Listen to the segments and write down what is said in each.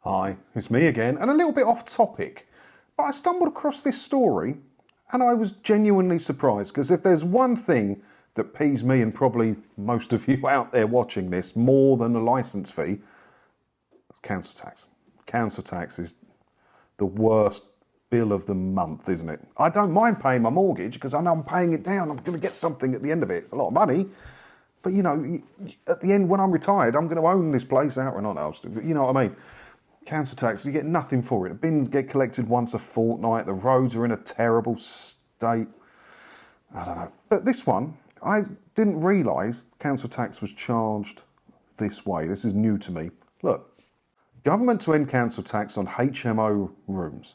Hi, it's me again, and a little bit off topic, but I stumbled across this story and I was genuinely surprised, because if there's one thing that pees me and probably most of you out there watching this more than a licence fee, it's council tax. Council tax is the worst bill of the month, isn't it? I don't mind paying my mortgage because I know I'm paying it down. I'm going to get something at the end of it. It's a lot of money. But, you know, at the end, when I'm retired, I'm going to own this place out or not else. You know what I mean? Council tax, you get nothing for it. The bins get collected once a fortnight. The roads are in a terrible state. I don't know. But this one, I didn't realise council tax was charged this way. This is new to me. Look, government to end council tax on HMO rooms.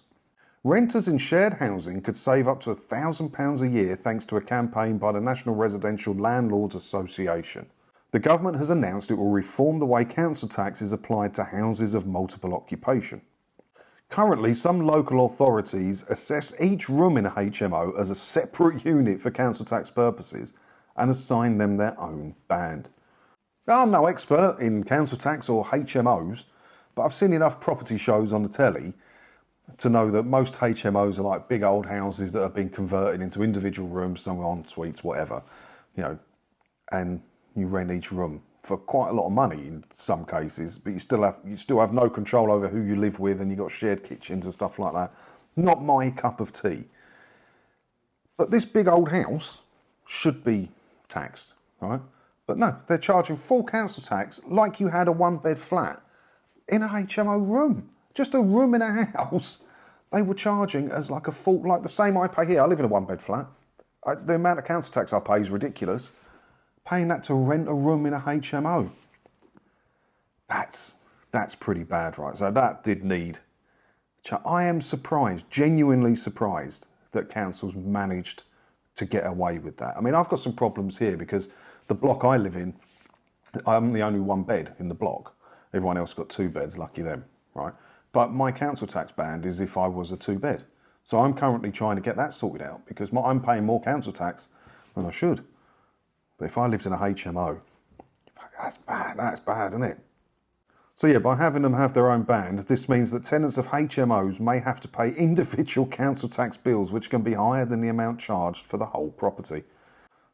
Renters in shared housing could save up to £1,000 a year thanks to a campaign by the National Residential Landlords Association. The government has announced it will reform the way council tax is applied to houses of multiple occupation. Currently, some local authorities assess each room in a HMO as a separate unit for council tax purposes and assign them their own band. Now, I'm no expert in council tax or HMOs, but I've seen enough property shows on the telly to know that most HMOs are like big old houses that have been converted into individual rooms, some en suites, whatever, you know, and you rent each room for quite a lot of money in some cases, but you still have no control over who you live with, and you've got shared kitchens and stuff like that. Not my cup of tea. But this big old house should be taxed, right? But no, they're charging full council tax like you had a one-bed flat in a HMO room. Just a room in a house. They were charging as like a full, like the same I pay here. I live in a one-bed flat. The amount of council tax I pay is ridiculous. Paying that to rent a room in a HMO. That's pretty bad, right? So that did need. I am surprised, genuinely surprised, that councils managed to get away with that. I mean, I've got some problems here because the block I live in, I'm the only one bed in the block. Everyone else got two beds, lucky them, right? But my council tax band is if I was a two bed. So I'm currently trying to get that sorted out because I'm paying more council tax than I should. But if I lived in a HMO, that's bad, isn't it? So yeah, by having them have their own band, this means that tenants of HMOs may have to pay individual council tax bills, which can be higher than the amount charged for the whole property.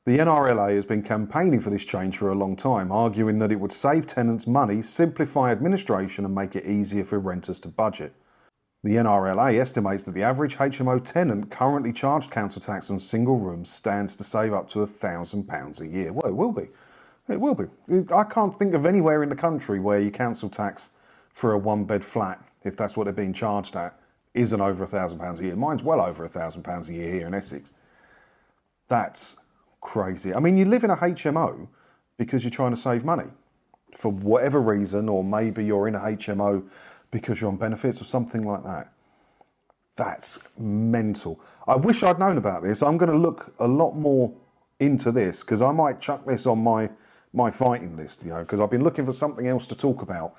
The NRLA has been campaigning for this change for a long time, arguing that it would save tenants money, simplify administration and make it easier for renters to budget. The NRLA estimates that the average HMO tenant currently charged council tax on single rooms stands to save up to £1,000 a year. Well, it will be. It will be. I can't think of anywhere in the country where your council tax for a one-bed flat, if that's what they're being charged at, isn't over £1,000 a year. Mine's well over £1,000 a year here in Essex. That's crazy. I mean, you live in a HMO because you're trying to save money for whatever reason, or maybe you're in a HMO because you're on benefits or something like that. That's mental. I wish I'd known about this. I'm going to look a lot more into this because I might chuck this on my fighting list, you know, because I've been looking for something else to talk about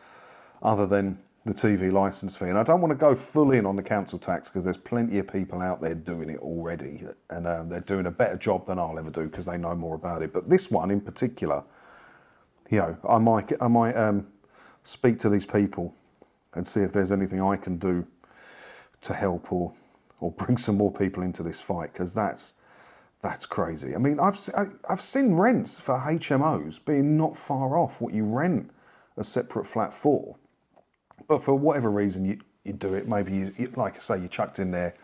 other than the TV licence fee. And I don't want to go full in on the council tax because there's plenty of people out there doing it already, and they're doing a better job than I'll ever do because they know more about it. But this one in particular, you know, I might speak to these people and see if there's anything I can do to help or bring some more people into this fight, because that's crazy. I mean, I've seen rents for HMOs being not far off what you rent a separate flat for. But for whatever reason you do it, maybe you like I say, you chucked in there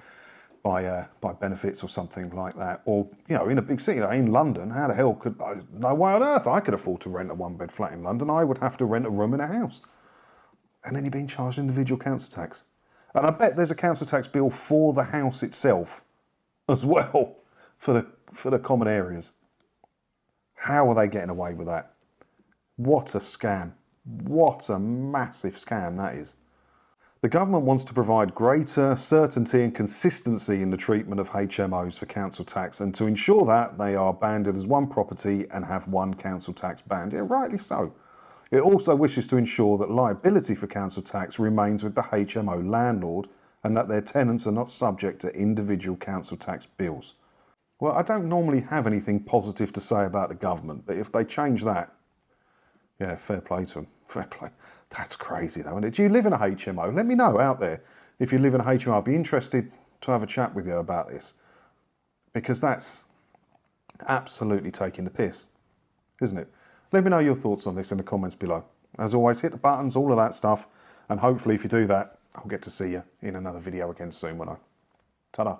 by benefits or something like that. Or, you know, in a big city, like in London, how the hell could, no way on earth I could afford to rent a one-bed flat in London. I would have to rent a room in a house. And then you're being charged individual council tax. And I bet there's a council tax bill for the house itself as well, for the common areas. How are they getting away with that? What a scam. What a massive scam that is. The government wants to provide greater certainty and consistency in the treatment of HMOs for council tax, and to ensure that they are banded as one property and have one council tax band. Yeah, rightly so. It also wishes to ensure that liability for council tax remains with the HMO landlord and that their tenants are not subject to individual council tax bills. Well, I don't normally have anything positive to say about the government, but if they change that, yeah, fair play to them. Fair play. That's crazy though, isn't it? Do you live in a HMO? Let me know out there if you live in a HMO. I'd be interested to have a chat with you about this, because that's absolutely taking the piss, isn't it? Let me know your thoughts on this in the comments below. As always, hit the buttons, all of that stuff, and hopefully if you do that, I'll get to see you in another video again soon, won't I? Ta-da.